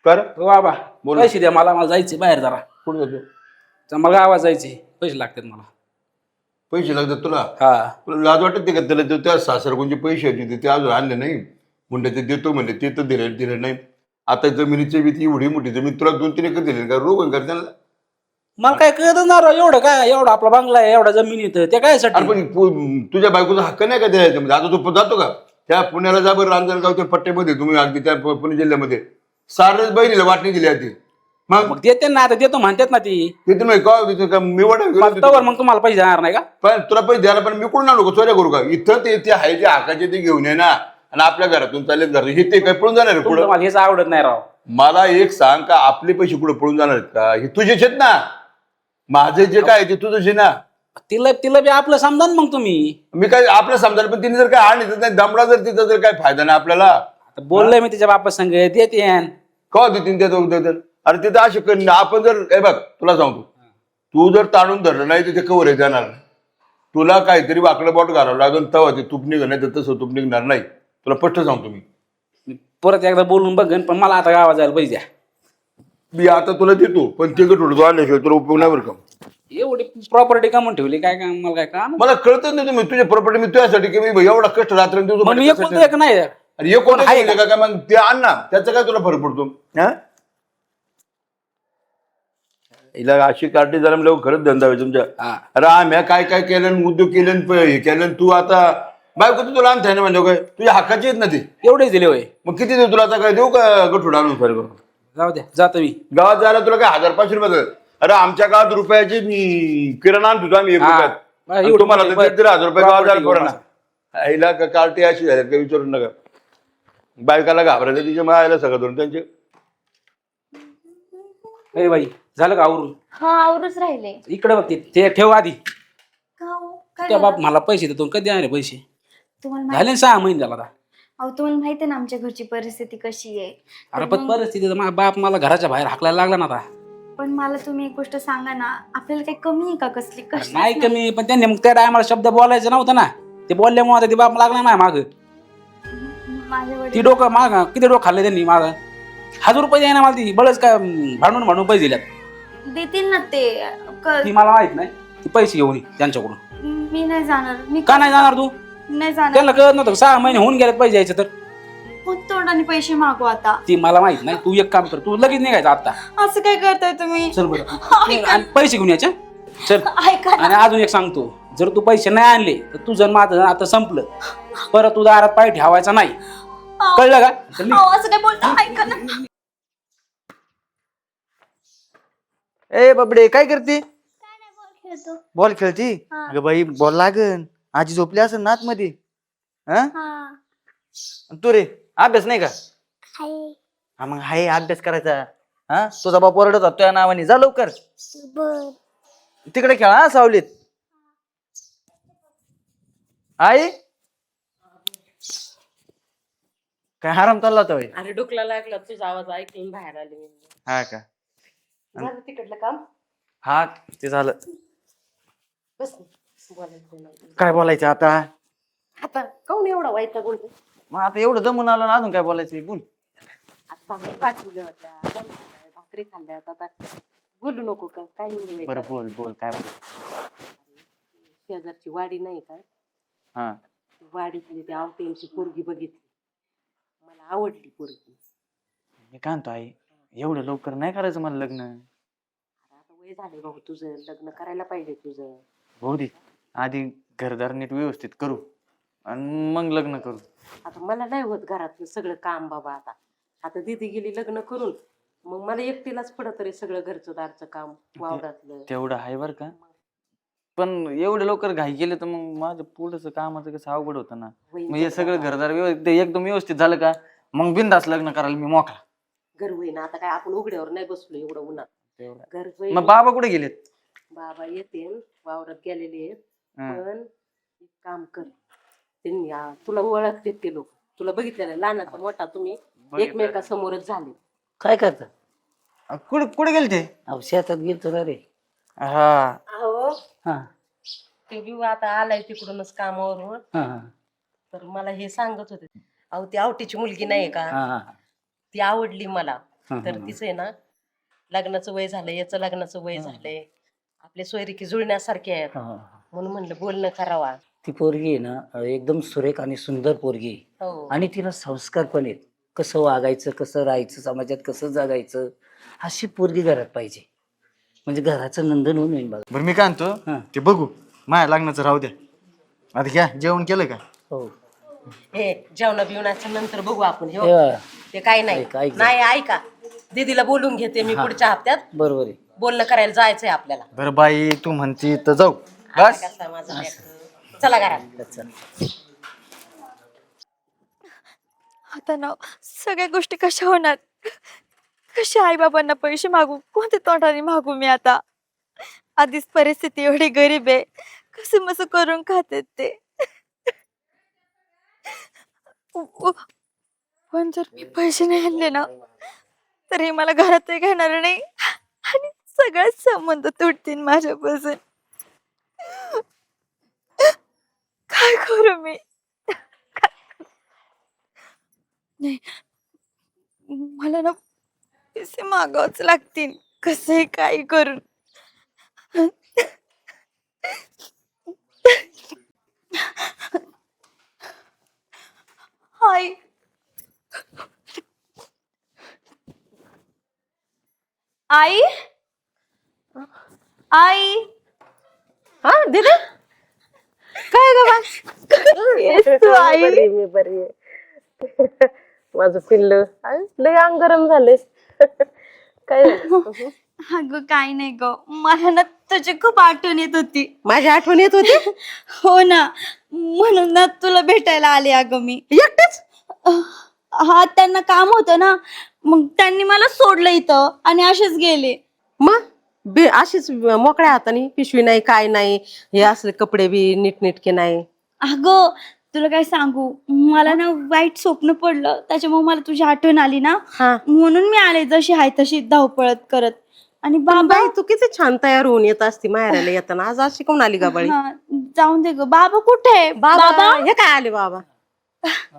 कर बाबा बोल. पैसे द्या मला, मला जायचे बाहेर जरा. कुठे जातो? मला गावात जायचे, पैसे लागतात मला. पैसे लागतात तुला? हा. तुला लाज वाटते का त्याला? त्या सासरकोणचे पैसे होते ते अजून आणले नाही म्हणते, ते देतो म्हणले, ते तर दिले नाही. आता जमिनीची बी ती एवढी मोठी जमीन तुला 2-3 एकर दिली का? रोग कर त्यांना. मला काय कळत ना राव, एवढं काय, एवढा आपला बंगला आहे, एवढा जमीन येतं ते काय साठी? अरे पण तुझ्या बायकोचा हक्क नाही का द्यायचा? आता तू जातो का त्या पुण्याला? जा बरं, रांजणगावच्या पट्ट्यामध्ये तुम्ही अगदी त्या पुणे जिल्ह्यामध्ये सारच बहिणीला वाटणी दिली आधी. मग देते ना, आता देतो म्हणतात ना ती. ते तुम्ही का मी तवर मग तुम्हाला पैसे देणार नाही का? पण तुला पैसे द्यायला पण मी कुठून आणू का? चोऱ्या करू का? इथं ते आहे जे हाकाचे ते घेऊन ये ना, आणि आपल्या घरातून चालेल घर हे ते काय पळून जाणार आहे पुढे? मला हेच आवडत नाही राव. मला एक सांग, का आपले पैसे कुठे पळून जाणार आहेत का? हे तुझेच आहेत ना, माझे जे काय ते तुझंच आहे ना. तिला तिला बी आपलं समजा ना मग तुम्ही. मी काय आपलं समजायला, पण तिने जर काय आणलं नाही दमडा, जर तिचा जर काय फायदा नाही आपल्याला. आता बोललोय मी तिच्या बापा संग, देते. का देतील त्या? अरे तिथं असे आपण जर हे बघ तुला सांगतो, तू जर ताणून धरलं नाही तर ते कवर आहे जाणार नाही. तुला काहीतरी वाकडं बोट घालावं लागेल तेव्हा ते तूप निघणार, नाही तर तसं तूप निघणार नाही. तुला स्पष्ट सांगतो मी. परत एकदा बोलून बघन, पण मला आता गावात जायला पैसे द्या. मी आता तुला देतो, पण ते गठोड आणल्याशिवाय तुला उपयोग नाही बरं का? एवढी प्रॉपर्टी का म्हणून ठेवली, काय काय मला काय का? मला कळतच नाही तुम्ही तुझ्या प्रॉपर्टी मी तुझ्यासाठी की मी एवढा कष्ट रात्र दिवस. मग मी एक कोणतं एक नाही. अरे हे कोण आहे का? मग ते आण ना, त्याचा काय तुला फरक पडतो? हा, हिला अशी कार्टी झाला म्हणजे खरंच धंदा आहे तुमच्या. अरे आम्ही काय काय केलं, उद्योग केले, हे केलं. तू आता बायको तुला आणता आहे ना, म्हणजे काय तुझ्या हक्काची आहेत ना ते? एवढेच दिले होय. मग किती देऊ तुला? आता काय देऊ का गठोड आणून फरक? जाऊ द्या, जातो मी. गावात जायला तुला काय 1000-500 रुपये? अरे आमच्या गावात रुपयाची किराणा आणतो आम्ही 1 रुपयात. आणि तुम्हाला तर 1000 रुपये गावात जायला पोरा ना. आईला का कार्टी अशी झाली काही विचारू नका. बायकाला घाबरायचं तिच्या मायाला सगळं धरून त्यांचे. ए बाई, झालं का आवरून? हा, आवरूच राहिले. इकडे बघ, ते ठेव आधी. का हो? काय त्या झालं? बाप मला पैसे देतो, कधी देणार आहे पैसे? तुम्हाला झाले 6 महिने झाला आता. अहो, तुम्हाला माहिती आहे ना आमच्या घरची परिस्थिती कशी आहे. अरे पण परिस्थिती माझा बाप मला घराच्या बाहेर हाकलायला लागला ना आता. पण मला तुम्ही एक गोष्ट सांगा ना, आपल्याला काही कमी आहे का कसली? अरे कसलीच नाही कमी, पण त्यांनी मग त्या टायमाला शब्द बोलायचं नव्हतं ना. ते बोलल्यामुळे आता ते बाप लागला नाही माग. माझ्या ती वडील डोकं माग किती डोकं खाल्ले त्यांनी माझं. 1000 रुपये द्यायना मला, ती बळच काय भांडून पैसे दिल्यात. देतील ना ते. ती मला माहित नाही, ती पैसे घेऊन ये त्यांच्याकडून. मी नाही जाणार. मी का नाही जाणार तू? नाही जाणार. त्यांना कळत नव्हतं 6 महिने होऊन गेलेत पैसे यायचे तर. कोण तोंडाने पैसे मागू आता? ती मला माहित नाही. तू एक काम कर, तू लगेच निघायचं आता. असं काय करताय तुम्ही? चल बरं, आणि पैसे घेऊन यायचे. चल. ऐका ना. आणि अजून एक सांगतो, जर तू पैसे नाही आणले तर तुझं माझं आता संपलं. परत तू दारात पाय ठेवायचा नाही, कळलं का? चल निघ. अहो, असं काय बोलता? ऐका ना. ए बाबडे, काय करते? खेळतो. बॉल खेळती? हा. अगं बाई, बॉल लागन. आजी झोपली असेल नात मध्ये. हा? हा. तू रे, अभ्यास नाही का? हाय. हा, मग हाय अभ्यास करायचा. हा, तुझा बाप ओरडत होता तुझ्या नावाने. जा लवकर बर. तिकडे खेळा, हा, सावलीत. आई काय आराम चालला होता? अरे डोकला लागला तुझा आवाज ऐकून बाहेर आले मी. हा का? झालं तिकडलं काम? हा, ते झालं. बस बोलायचं नाही. काय बोलायचं आता? आता काऊन एवढा व्हायचा बोलतो? मग आता एवढं जमून आलं ना, अजून काय बोलायचं? बोल. आता पाठवल्या होत्या, भाकरी खाल्ल्यात, आता बोलू नको का? काय नाही. बरं, बोल बोल, काय बोल. शेजारची वाडी नाही का? हा, वाडीतली त्या आवट्यांची पोरगी बघितली, मला आवडली पोरगी. मी काय म्हणतो आई, एवढं लवकर नाही करायचं मला लग्न. आता वय झाले भाऊ तुझं, लग्न करायला पाहिजे तुझं. भाऊ दे, आधी घरदार नीट व्यवस्थित करू आणि मग लग्न करू. आता मला नाही होत घरातलं सगळं काम बाबा. आता दीदी गेली लग्न करून, मग मला एकटीलाच पडत रे सगळं घरचं दारचं काम, वावरातलं. तेवढं आहे बरं का, पण एवढं लवकर घाई केलं तर मग माझं पुढचं कामाचं कसं अवघड होतं ना. मग हे सगळं घरदार एकदम व्यवस्थित झालं का, मग बिनधास्त लग्न करायला मी मोकळा. घर होईन आता, काय आपण उघड्यावर नाही बसलो एवढं उन्हात. घर होईन. मग बाबा कुठे गेलेत? बाबा येते वावरात गेलेले आहेत. पण एक काम कर, त्यांनी तुला ओळखते ते लोक, तुला बघितलेलं लहानाचा मोठा तुम्ही एकमेकासमोरच झाले. काय करता? कुठे कुठे गेले ते? अहो शेतात गेलतो ना रे. हा, अहो हा ते बी आता आलाय तिकडूनच कामावरून. हा हा तर मला हे सांगत होते, अहो ती आवटीची मुलगी नाही का, हा ती आवडली मला. तर तिचं आहे ना लग्नाचं वय झालंय, याचं लग्नाचं वय झालंय, आपले सोयरिकी जुळण्यासारखे आहेत, हा. म्हणून म्हणलं बोलणं करावा. ती पोरगी आहे ना एकदम सुरेख आणि सुंदर पोरगी आहे. हो आणि तिला संस्कार पण आहेत. कसं वागायचं, कसं राहायचं, समाजात कसं जगायचं, अशी पोरगी घरात पाहिजे. म्हणजे घराचं नंदन होऊन येईल बघा. बरं मी काय म्हणतो हा. ते बघू, माझ्या लग्नाचं राहू द्या. आता घ्या, जेवण केलं का? हो. हे जेवणा बिवणाच्या नंतर बघू आपण. हे हे बघा, ते काही नाही ऐक, ऐक. नाही ऐका, दीदीला बोलून घेते मी पुढच्या हप्त्यात, बरोबर आहे. बोलणं करायला जायचंय आपल्याला. बरं बाई, तू म्हणती तर जाऊ. आता बस कसं आहे माझं लेकरं. चला घरात. चल. आता ना सगळ्या गोष्टी कशा होणार, कशा आई बाबांना पैसे मागू, कोणत्या तोंडाने मागू मी आता. आधीच परिस्थिती एवढी गरीब आहे, कसं मस करून खाते ते. पण जर मी पैसे नाही आणले ना तर हे मला घरातही घेणार नाही आणि सगळेच संबंध तुटतील माझ्यापासून. काय करू मी? नाही, मला ना पैसे मागावच लागतील कसंही काही करून. आई, आई, आई, हा दीदी काय ग तू आई. मी बरी आहे. माझं पिल्लू लय अंग गरम झाले. काय झालं? अगं काय नाही ग, मला ना तुझी खूप आठवण येत होती. माझी आठवण येत होती. हो ना, म्हणून ना तुला भेटायला आले अगं मी. एकटेच? हा, त्यांना काम होतं ना, मग त्यांनी मला सोडलं इथं आणि असेच गेले. मग अशीच मोकळ्या हाताने, पिशवी नाही काय नाही, हे असले कपडे बी नीटनेटके नाही. अगं तुला काय सांगू, मला ना वाईट स्वप्न पडलं, त्याच्यामुळे मला तुझी आठवण आली ना, हा म्हणून मी आले जशी आहे तशी धावपळत करत. आणि बाबा, बाई तू किती छान तयार होऊन येत असती माहेराला येताना, आज अशी कोण आली गाबाळी? हा, जाऊन दे ग. बाबा कुठे आहे? बाबा हे काय आले बाबा?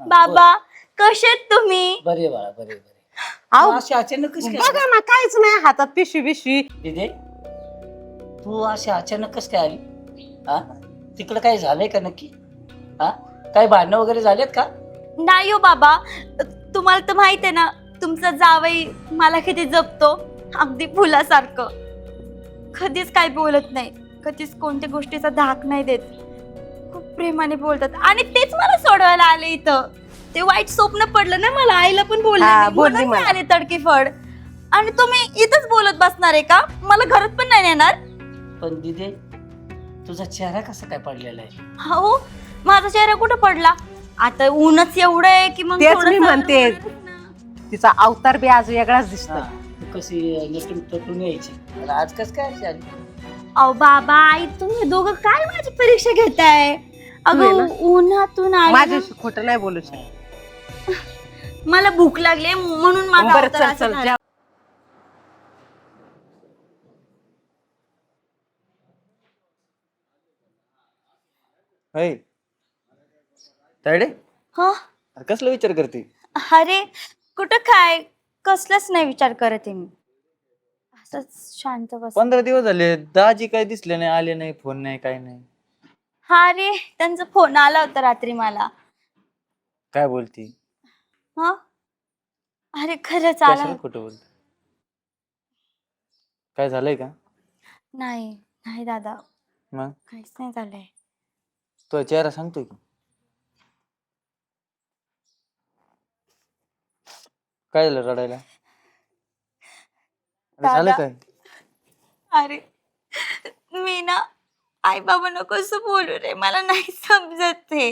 बाबा कसे आहेत तुम्ही? बरे बाळा, बरे बरे. आहो अशी अचानक कशी काय? बघा ना, काहीच नाही हातात, पिशवी बिशवी. दिदे, तू अशी अचानक कस काय आली? हा, तिकडं काय झालंय का नक्की? हा, काय भांडणं वगैरे झालेत का? नाही हो बाबा, तुम्हाला तर माहित आहे ना, तुमचा जावई मला किती जपतो, अगदी फुलासारखं. कधीच काय बोलत नाही, कधीच कोणत्या गोष्टीचा धाक नाही देत, खूप प्रेमाने बोलतात. आणि तेच मला सोडवायला आले इथं. ते वाईट स्वप्न पडलं ना मला, आईला पण बोलले हा, नाही, बोलली म्हणून मी मला. आले तडकीफड. आणि तुम्ही इथंच बोलत बसणार आहे का? मला घरात पण नाही नेणार? पण दिदे, तुझा चेहरा कसा काय पडलेला आहे? हो, माझा चेहरा कुठं पडला? आता ऊनच एवढं आहे की मग तेच मी थोडंसं- म्हणते. तिचा अवतार बी आज वेगळाच दिसतो. हा, तू कशी नटून तटून यायची, पण आज कस काय अशी आली? अहो बाबा, आई तुम्ही दोघं काय माझी परीक्षा घेताय? तू आहे अगं ना? उन्हातून आले ना. माझ्याशी खोटं नाही बोलू शकत. मला भूक लागली म्हणून माझा बरं अवतार चल असा चल झाला. जेव. होय तायडे, हं? अरे कसला विचार करते? अरे कुठं काय, कसलाच नाही विचार करत आहे मी, असंच शांत बस. 15 दिवस झाले, दाजी काय दिसले नाही, आले नाही, फोन नाही, काय नाही. हा रे, त्यांचा फोन आला होता रात्री मला. काय बोलती? हा, अरे खरंच आला. कशाला खोटं बोलते? काय झालंय का? नाही नाही दादा, मग काहीच नाही झालंय. तो चेहरा सांगतोय की काय झालं रडायला? अरे झालं दादा. काय? अरे मी ना आई बाबा नको असं बोलू रे, मला नाही समजत हे.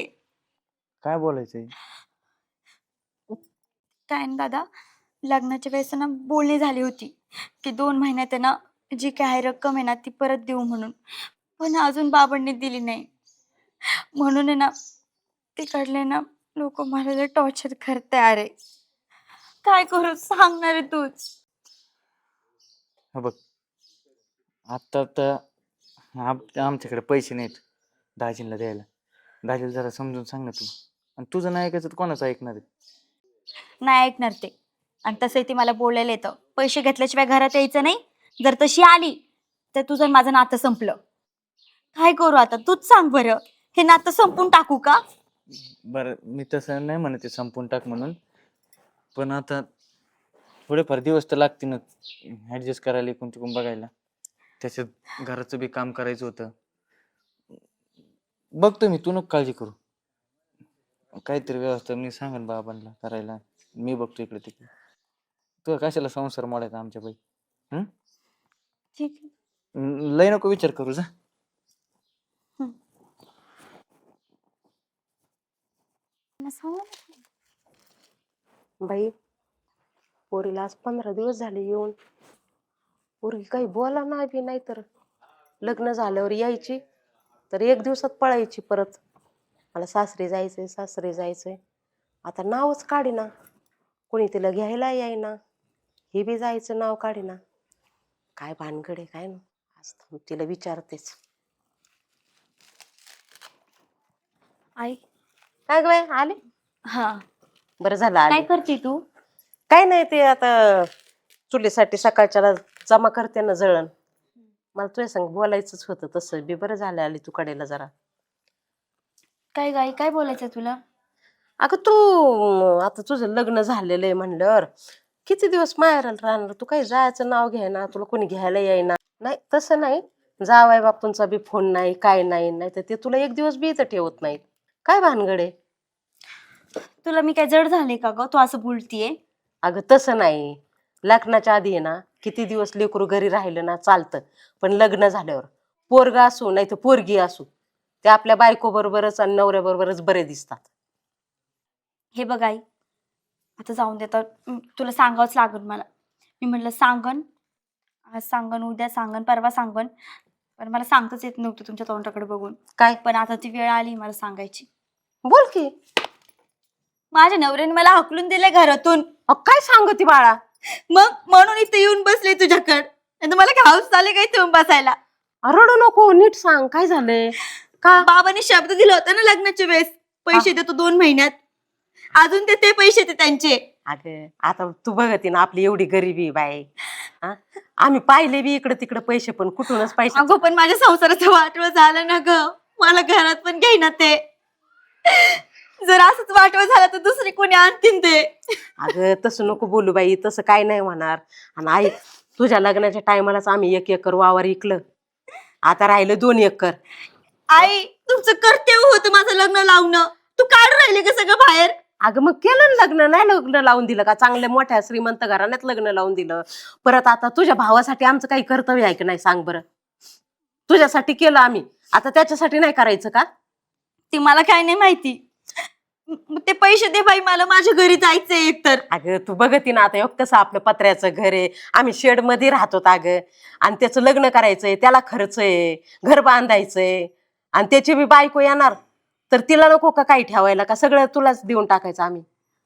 काय बोलायचंय? काय ना दादा, लग्नाच्या वेळेस ना बोलणी झाली होती की 2 महिन्यात आहे ना जी काय रक्कम आहे ना ती परत देऊ म्हणून, पण अजून बाबांनी दिली नाही. म्हणून आहे ना तिकडले ना लोक मला लय टॉर्चर करताय. अरे काय करू सांगणार आहे तूच? हा बघ, आता तर आमच्याकडे पैसे नाहीत दाजींना द्यायला. दाजीला जरा समजून सांग ना तू. आणि तुझं नाही ऐकायचं तर कोणाचं ऐकणार आहे? नाही ऐकणार ते. आणि तसंही ती मला बोलायला येतं, पैसे घेतल्याशिवाय घरात यायचं नाही. जर तशी आली तर तुझं आणि माझं नातं संपलं. काय करू आता तूच सांग बरं, हे नातं संपून टाकू का? बरं मी तसं नाही म्हणत ते संपून टाक म्हणून, पण आता थोडेफार दिवस तर लागतील ना ऍडजस्ट करायला, इकडून तिकडून बघायला. त्याच्यात घराचं बी काम करायचं होतं. बघतो मी, तू नको काळजी करू. काहीतरी व्यवस्था मी सांगेन बाबांना करायला. मी बघतो इकडे तिकडे. तू कशाला संसार मोडायचा आमच्या बाई. ठीक आहे. लय नको विचार करू जा. बाई पोरीला आज 15 दिवस झाले येऊन. पोरगी काही बोला नाही बी नाही, तर लग्न झाल्यावर यायची तर 1 दिवसात पळायची परत. मला सासरे जायचंय सासरे जायचंय. आता नावच काढीना, कोणी तिला घ्यायला येईना, हे बी जायचं नाव काढीना. काय भानगड आहे काय ना. आज थांब तिला विचारतेच. आई. काय ग बाई आले? हा. बरं झालं काय आले. करते तू? काय नाही, ते आता चुलीसाठी सकाळच्याला जमा करते ना जळण. मला तुझ्या संग बोलायचंच होतं, तसं बी बरं झालं आली तू कडेला जरा. काय गाई, काय बोलायचं तुला? अगं तू आता तुझं लग्न झालेलं आहे म्हणल्यावर किती दिवस माहेराला राहणार? तू काही जायचं नाव घ्यायना, तुला कोणी घ्यायला येईना. नाही तसं नाही, जावाय बापूंचा बी फोन नाही काय नाही, नाही तर ते तुला 1 दिवस बी इथं ठेवत नाहीत. काय भानगड आहे? तुला मी काय जड झाले का ग, तू असं बोलतीये? अगं तसं नाही, लग्नाच्या आधी आहे ना किती दिवस लेकरू घरी राहिलं ना चालतं, पण लग्न झाल्यावर पोरगा असू नाही तर पोरगी असू, ते आपल्या बायको बरोबरच आणि नवऱ्या बरोबरच बरे दिसतात. हे बघ आई, आता जाऊन देतात, तुला सांगावंच लागल मला. मी म्हटलं सांगन, आज सांगन, उद्या सांगन, परवा सांगन, पण मला सांगताच येत नव्हतं तुमच्या तोंडाकडे बघून. काय? पण आता ती वेळ आली मला सांगायची. बोल की. माझ्या नवऱ्याने मला हाकलून दिले घरातून. काय सांगती बाळा? मग म्हणून इथे येऊन बसले तुझ्याकडे. नाही तर मला घाऊस चाले काही येऊन बसायला. रडू नको, नीट सांग काय झालंय का? बाबांनी शब्द दिला होता ना लग्नाच्या वेळेस, पैसे देतो 2 महिन्यात. अजून ते पैसे ते त्यांचे. अगं आता तू बघती ना आपली एवढी गरिबी बाई. आम्ही पाहिले बी इकडे तिकडे पैसे, पण कुठूनच पैसे. अगो पण माझ्या संसाराचं वाटवं झालं ना ग, मला घरात पण घेईना ते. जर असंच वाटवं झालं तर दुसरी कोणी आणतीन ते. अगं तसं नको बोलू बाई, तसं काय नाही होणार. आणि आई तुझ्या लग्नाच्या टायमालाच आम्ही 1 एकर वावर इकलं, आता राहिलं 2 एकर. आई तुमचं कर्तव्य होतं माझं लग्न लावणं, तू काढून राहिले का सगळं बाहेर? अगं मग केलं ना लग्न, नाही लग्न लावून दिलं का? चांगल्या मोठ्या श्रीमंत घराण्यात लग्न लावून दिलं. परत आता तुझ्या भावासाठी आमचं काही कर्तव्य आहे की नाही सांग बरं? तुझ्यासाठी केलं आम्ही, आता त्याच्यासाठी नाही करायचं का? ती मला काय नाही माहिती. ते पैसे दे बाई, मला माझ्या घरी जायचंय एकतर. अगं तू बघती ना आता कसं आपलं पत्र्याचं घर आहे, आम्ही शेड मध्ये राहतो अगं, आणि त्याचं लग्न करायचंय, त्याला खर्च आहे, घर बांधायचंय, आणि त्याची बी बायको येणार तर तिला नको का काही ठेवायला? का सगळं तुलाच देऊन टाकायचं आम्ही?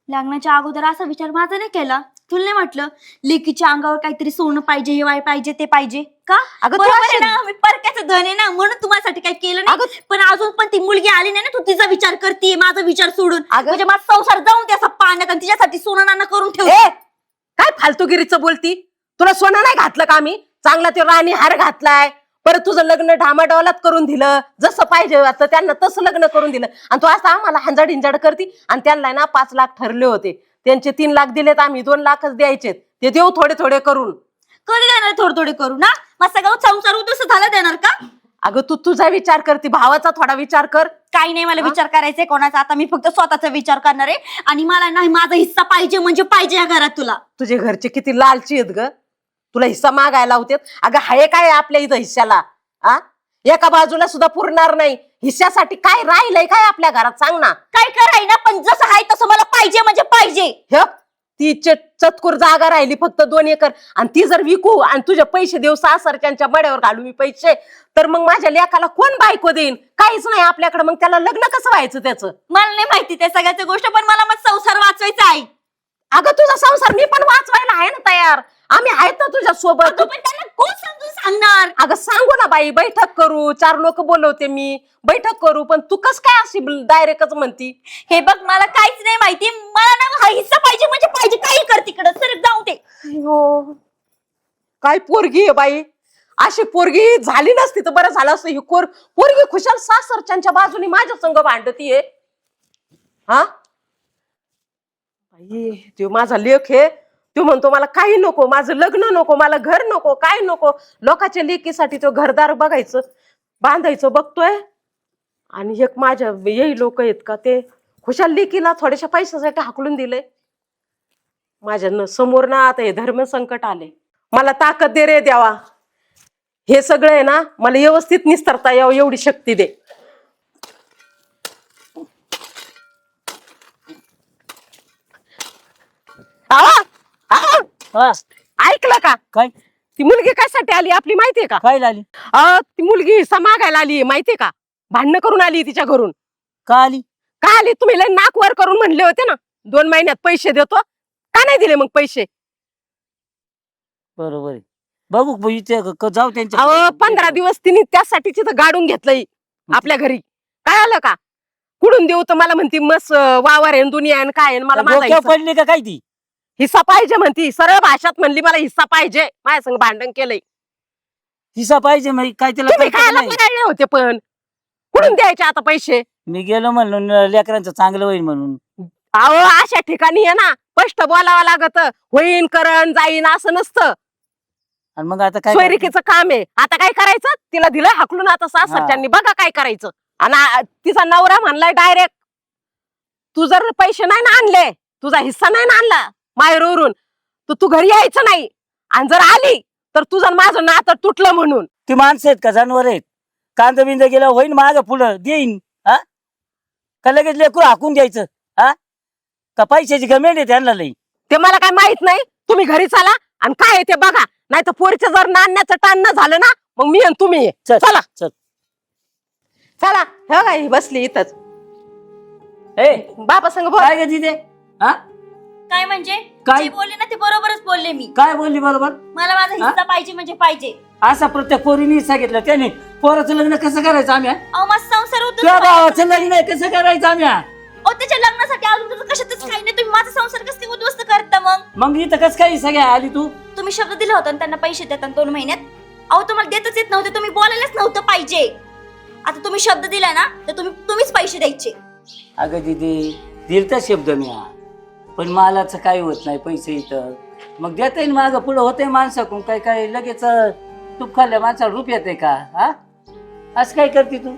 लग्नाच्या अगोदर असा विचार माझा नाही केला? तुला नाही म्हटलं लेकीच्या अंगावर काहीतरी सोनं पाहिजे, हे पाहिजे, ते पाहिजे का? अगं तू बरोबर आहे अशी- ना, मी परक्याचं धन आहे ना, म्हणून तुम्हासाठी काही केलं नाही. पण अजून पण ती मुलगी आली नाही ना, तू तिचा विचार करते माझा विचार सोडून. म्हणजे माझा संसार जाऊन त्याचा पाण्यात आणि तिच्यासाठी सोनं नाणं करून ठेव. काय फालतूगिरीचं बोलती? तुला सोनं नाही घातलं का आम्ही? चांगला ते राणी हार घातलाय, परत तुझं लग्न ढामाडोलात करून दिलं, जसं पाहिजे आता त्यांना तसं लग्न करून दिलं, आणि तू असं आम्हाला हंजाड हिंजाड करती. आणि त्यांना ना 5 लाख ठरले होते, त्यांचे 3 लाख दिलेत आम्ही, 2 लाखच द्यायचे, ते देऊ थोडे थोडे करून. कधी देणार थोडं थोडे करू ना? मग सगळं संसार उद्ध्वस्त झाला देणार का? अगं तू तुझा विचार करते, भावाचा थोडा विचार कर. काही नाही मला विचार करायचंय कोणाचा, आता मी फक्त स्वतःचा विचार करणार आहे. आणि मला नाही, माझा हिस्सा पाहिजे म्हणजे पाहिजे या घरात. तुला तुझे घरचे किती लालची आहेत ग, तुला हिस्सा मागायला होते. अगं हाय काय आपल्या इथं हिस्साला? एका बाजूला सुद्धा पुरणार नाही, हिस्सासाठी काय राहिलंय काय आपल्या घरात सांग ना? काय कराय ना, पण जसं आहे तसं मला पाहिजे म्हणजे पाहिजे. ती चतकुर जागा राहिली फक्त 2 एकर, आणि ती जर विकू आणि तुझे पैसे देऊ सासरच्यांच्या मड्यावर घालू मी पैसे, तर मग माझ्या लेकाला कोण बायको देईन? काहीच नाही आपल्याकडे, मग त्याला लग्न कसं व्हायचं त्याचं? मला नाही माहिती त्या सगळ्याच्या गोष्ट, पण मला मग संसार वाचवायचा आहे. अगं तुझा संसार मी पण वाचवायला आहे ना तयार. आम्ही आहेत ना तुझ्या सोबत. अगं, पण त्यांना कोण समजून सांगणार? अगं सांगू ना बाई, बैठक करू, 4 लोक बोलवते मी, बैठक करू. पण तू कस काय अशी डायरेक्टच म्हणती? हे बघ, मला काहीच नाही माहिती. मला ना हा हिस्सा पाहिजे म्हणजे पाहिजे. काही कर तिकडं, सर जाऊ दे. अयो, काय पोरगी आहे बाई. अशी पोरगी झाली नसती तर बरं झालं असतं. ही पोरगी खुशाल सासरच्यांच्या बाजूने माझ्या संग भांडतीये. हा बाई, तो माझा लेख आहे. तो म्हणतो मला काही नको, माझं लग्न नको, मला घर नको, काय नको. लोकांच्या लेकीसाठी तो घरदार बघायचं, बांधायचं बघतोय. आणि एक माझ्या येई लोक आहेत का ते खुशाल लेकीला थोड्याशा पैशासाठी हाकलून दिले. माझ्या समोर ना आता हे धर्म संकट आले. मला ताकद दे रे देवा. हे सगळं आहे ना मला व्यवस्थित निस्तरता यावं एवढी शक्ती दे. आवा, आवा. हा, ऐकलं का? काय ती मुलगी कशासाठी आली आपली माहितीये का? काय झाली? ती मुलगी हिस्सा मागायला आली माहितीये का? भांडणं करून आली तिच्या घरून. का आली? का आली? तुम्ही लय नाक वर करून म्हणले होते ना 2 महिन्यात पैसे देतो. का नाही दिले मग पैसे? बरोबर आहे. बघू जाऊ त्यांच्या. अहो 15 दिवस तिने त्यासाठी तिथं गाडून घेतलंय आपल्या घरी. काय आलं का? कुठून देऊ तर मला म्हणती मस वावर आहे दुनिया आहे काय आहे, मला माझा डोक्यावर हिस्सा- पडली का काय ती? हिस्सा पाहिजे म्हणती. सरळ भाषात म्हणली मला हिस्सा पाहिजे. माझ्या संग भांडण केलंय. हिस्सा पाहिजे मग काय तिला तुम्ही कळतं खायला नाही? पडायले होते पण कुठून द्यायचे आता पैसे? मी गेलो म्हणून लेकरांचं चांगलं होईल म्हणून. अहो अशा ठिकाणी आहे ना स्पष्ट बोलावं लागत. होईन करण जाईन असं नसतं. आणि मग आता काय सोयरिकीचं काम आहे. आता काय करायचं? तिला दिलं हाकलून. आता सासरच्यांनी बघा काय करायचं. आणि तिचा नवरा म्हणलाय डायरेक्ट तू जर पैसे नाही ना आणले, तुझा हिस्सा नाही ना आणला माहेरवरून, तर तू घरी यायचं नाही. आणि जर आली तर तुझं आणि माझं नातं तुटलं म्हणून. ती माणसं आहेत का जनावर आहेत? कांदा बिंदा गेला होईन माग पुढं देईन. हा का लगेच लेकरू हाकून द्यायचं? हा का पैशाची गमेंट आहे त्यांना लई? ते मला काय माहित नाही. तुम्ही घरी चला आणि काय आहे ते बघा. नाही तर पोरीचं जर नाण्याचं टाणणं झालं ना मग मी आणि तुम्ही चल चला चल. चला. हे काय बसली इथंच ए बाबा संग बोल. काय ग तिथे? हा काय म्हणजे? काय? जे बोलले ना ते बरोबरच बोलले मी. काय बोलली बरोबर? मला माझा हिस्सा पाहिजे म्हणजे पाहिजे. असा प्रत्येक पोरीने सांगितलं त्याने. पोराचं लग्न कसं करायचं आम्ही? अहो माझा संसार होतो. तुझ्या भावाचं लग्न कसं करायचं आम्ही? अहो त्याच्या लग्नासाठी अजून तुझं कशातच काही नाही. तुम्ही माझा संसार कसं काय उद्ध्वस्त करता मग? मग इथं कसं काय सगळ्या आली तू? तुम्ही शब्द दिला होता ना त्यांना पैसे देतात 2 महिन्यात. अहो तुम्हाला देतच येत नव्हते. तुम्ही बोलायलाच नव्हतं पाहिजे. आता तुम्ही शब्द दिला ना तर तुम्हीच पैसे द्यायचे. अगं दिदी दिलता शब्द मी पण मालाचं काय होत नाही पैसे इथं. मग देता येईल मागं पुढं होतंय माणसाकडून. काय काय लगेच तूप खाल्ल्या माणसाला रूप येते का? हा असं काय करते तू?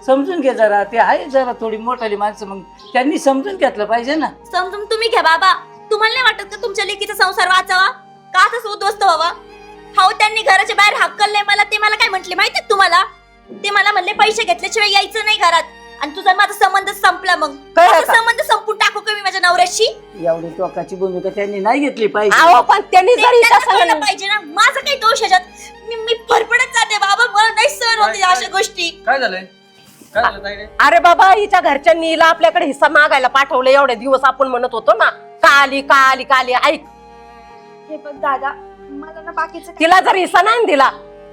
समजून घे जरा. ते आहे जरा थोडी मोठाली माणसं, मग त्यांनी समजून घेतलं पाहिजे ना. समजून तुम्ही घ्या बाबा. तुम्हाला नाही वाटत का तुमच्या लेकीचा संसार वाचावा? का तसं उद्ध्वस्त व्हावा? हो त्यांनी घराच्या बाहेर हक्कललंय मला. ते मला काय म्हटले माहितीये तुम्हाला? ते मला म्हणले पैसे घेतल्याशिवाय यायचं नाही घरात. आणि तुझा माझा संबंध संपला. मग कळलं माझा का? संबंध संपून टाकू का मी माझ्या नवऱ्याशी? एवढी टोकाची भूमिका त्यांनी नाही घेतली पाहिजे. अहो पण त्यांनी ते जरी त्यांना कळलं तसं पाहिजे ना. माझा काही दोष ह्याच्यात? मी फरफडत जाते बाबा. मला नाही सहन होते अशा गोष्टी. काय झालंय? काय झालं ताईडे? अरे बाबा हिच्या घरच्यांनी हिला आपल्याकडे हिस्सा मागायला पाठवलं. एवढे दिवस आपण म्हणत होतो ना का आली का आली का आली. ऐक हे बघ दादा, मला ना बाकीचं तिला जर हिस्सा नाही दिला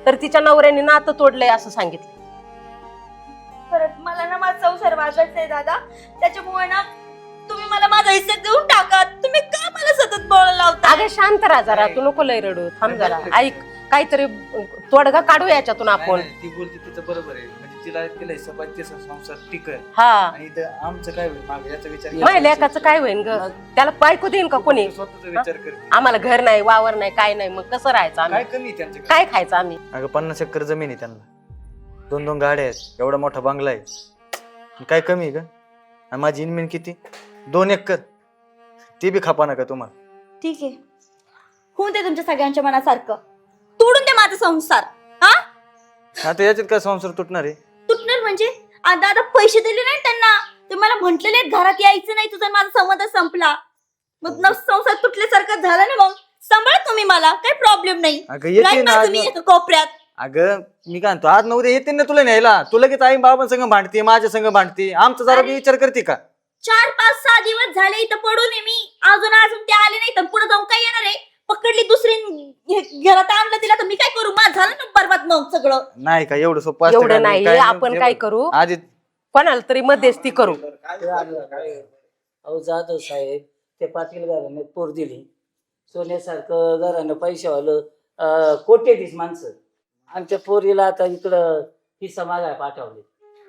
तर तिच्या नवऱ्याने नातं तोडलंय असं सांगितलं. परत मला ना माझा संसार वाचायचा आहे दादा. त्याच्यामुळे ना तुम्ही मला माझा हिस्सा देऊन टाका. तुम्ही का मला सतत बोलायला लावता? अगं शांत राहा जरा. तू नको लय रडू. थांब जरा. ऐक काहीतरी तोडगा काढू याच्यातून आपण. नाही, ती बोलते तिचं बरोबर आहे. म्हणजे तिला केलंय सपाट तिचा संसार टिकल. हा आणि इथं आमचं काय होईल मागे याचा विचार माझ्या लेकाचं काय होईन ग? त्याला बायको देईन का कोणी? स्वतःचा विचार करते. आम्हाला घर नाही वावर नाही काय नाही. मग कसं राहायचं काय आम्ही? कमी आहे त्यांच्याकडे? काय खायचं आम्ही? अगं 50 एकर जमीन आहे त्यांना. 2 गाड्या आहेत. एवढा मोठा बंगला आहे. काय कमी आहे का? आणि माझी इनमेन किती? 2 एकर. ती बी खापा नका तुम्हाला. ठीक आहे, होऊन दे तुमच्या सगळ्यांच्या मनासारखं. तोडून दे माझा संसार. हा आता याच्यात काय संसार तुटणार आहे? तुटणार म्हणजे? दादा पैसे दिले नाही त्यांना. ते मला म्हंटलेले घरात यायचं नाही. तुझा माझा संवाद संपला. मग संसार तुटल्यासारखं झाला ना. मग सांभाळा तुम्ही मला. काही प्रॉब्लेम नाही. अगं येते राहील ना माझं आज. मी एका कोपऱ्यात. अगं मी काय म्हणतो आज न उद्या येते ना तुला न्यायला. तू लगेच आई बाबांसंग भांडते, माझ्या संग भांडते. आमचा जरा बी विचार करते का? 4, 5, 6 दिवस झाले इथं पडून आहे मी. अजून ते आले नाही तर पुढे जाऊन काय येणार आहे? पकडली दुसरी घरात आणलं तिला तर मी काय करू? माझं झालं ना बरबाद मग सगळं. नाही का एवढं सोपं असतं एवढं का? नाही, काय आपण ते काय बघ, करू? आधी कोणाला तरी मध्यस्थी करू. अहो जाधव साहेब, ते पाटील घराने पोर दिली, सोन्यासारखं घरानं पैशावालं कोट्यधीश माणसं, आणि त्या पोरीला आता इकडं हिस्सा मागाय पाठवले.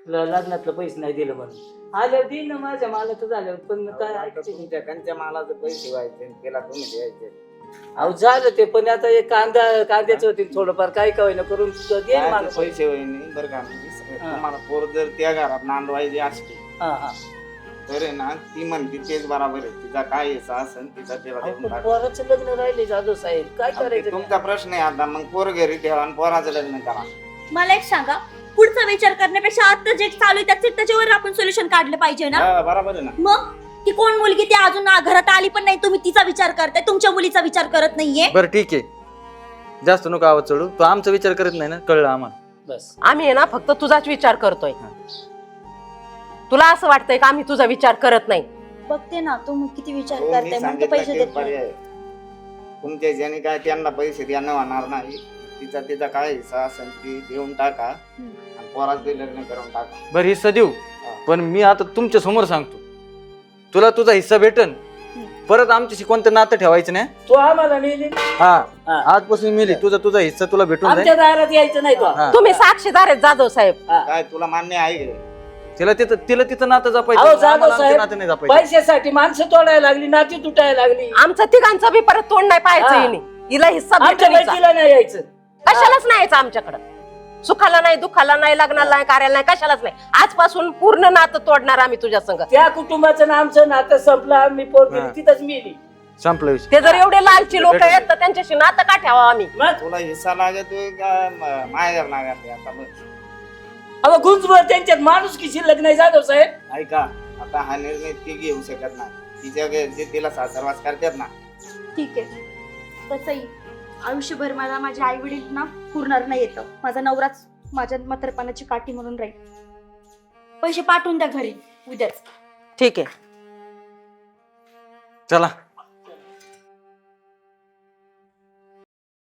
लग्नातलं पैसे नाही दिलं म्हणून. आल्यावर दिन ना माझ्या मालाचं झालं, पण काय ऐकायचं नाही. तुमच्या कंच्या मालाचे पैसे व्हायचे आणि त्याला तुम्ही द्यायचे. अहो झालं ते, पण आता एक कांद्याचं होते थोडंफार काय काय ना करून देईन काय माणूस. ते पैसे होईन बरं का तुम्हाला पोर जर त्या घरात नांदवायची असते हा हा. तर आहे ना ती म्हणते तेच बरोबर आहे, तिचा काय यायचा असेल तिचा तिला देऊन अहो, टाका. पोराचं लग्न राहिले जाधव साहेब, काय अहो, ते करायचं? तुमचा प्रश्न आहे आता. मग पोर घरी ठेवा आणि पोराचं लग्न करा. मला एक सांगा, पुढचा विचार करण्यापेक्षा आता जे चालू आहे त्याच्यावर आपण सोल्युशन काढलं पाहिजे ना. हा, बरोबर आहे ना. मग ती कोण मुलगी ती अजून घरात आली पण नाही, तुम्ही तिचा विचार करताय, तुमच्या मुलीचा विचार करत नाहीये. बरं ठीक आहे, जास्त नको आवाज चढू. तो आमचा विचार करत नाही ना, कळलं आम्हाला. बस आम्ही आहे ना फक्त तुझाच विचार करतोय. तुला असं वाटतंय का आम्ही तुझा विचार करत नाही? बघते ना तुम्ही किती विचार हो, मी करताय, म्हणून तर सांगितलं पैसे तेच देत पर्याय आहे. तुमच्या ज्याने काय त्यांना पैसे देणं होणार नाही. तिचा काय हिस्सा असेल ती देऊन टाका आणि पोराचं ते लग्न करून टाका. बरं हिस्सा देऊ, पण मी आता तुमच्या समोर सांगतो, तुला तुझा हिस्सा भेटन, परत आमच्याशी कोणतं नातं ठेवायचं नाही. तो आम्हाला नेली, हा, हा. आजपासून मिली तुझा हिस्सा तुला भेटून आमच्या जाईल. दारात यायचं नाही तो. हा. तुम्ही साक्षीदार आहेत जाधव साहेब. काय तुला मान्य आहे का? तिला तिचं नातं जपायचं, अहो, जाधव आम्हाला आमचं साहेब, नातं नाही जपायचं. पैशासाठी माणसं तोडायला लागली, नाती तुटायला लागली. आमचं तिघांचं बी परत तोंड नाही पाहायचं हा. हिने. हिला हिस्सा आमच्या भेटेल हिचा. बैठकीला नाही यायचं. कशालाच नाही यायचं आमच्याकडं. सुखाला नाही, दुःखाला नाही, लग्नाला नाही, कार्याला नाही, कशालाच नाही. आजपासून पूर्ण नातं तोडणार आम्ही तुझ्या संग. त्या कुटुंबाचं ना आमचं नातं संपलं, आम्ही पोर दिली, हा. तिथंच मिली. संपलं विषय. ते जर एवढे लालची लोक आहेत तर त्यांच्याशी नातं का ठेवा आम्ही? मग तुला हिस्सा लागतोय का माहेर लागत आता बघ. अहो गुंजवर त्यांच्यात माणूस की शिल्लक नाही जाधव साहेब. ऐका, आता हा निर्णय ती घेऊ शकत नाही. तिच्या जे तिला सासरवास करतात ना, ठीक आहे. तसंही आयुष्यभर मला माझे आई वडील ना पुरणार नाही येतं. माझा नवराच माझ्या म्हातारपणाची काठी म्हणून राहील. पैसे पाठवून द्या घरी उद्याच. ठीक आहे. चला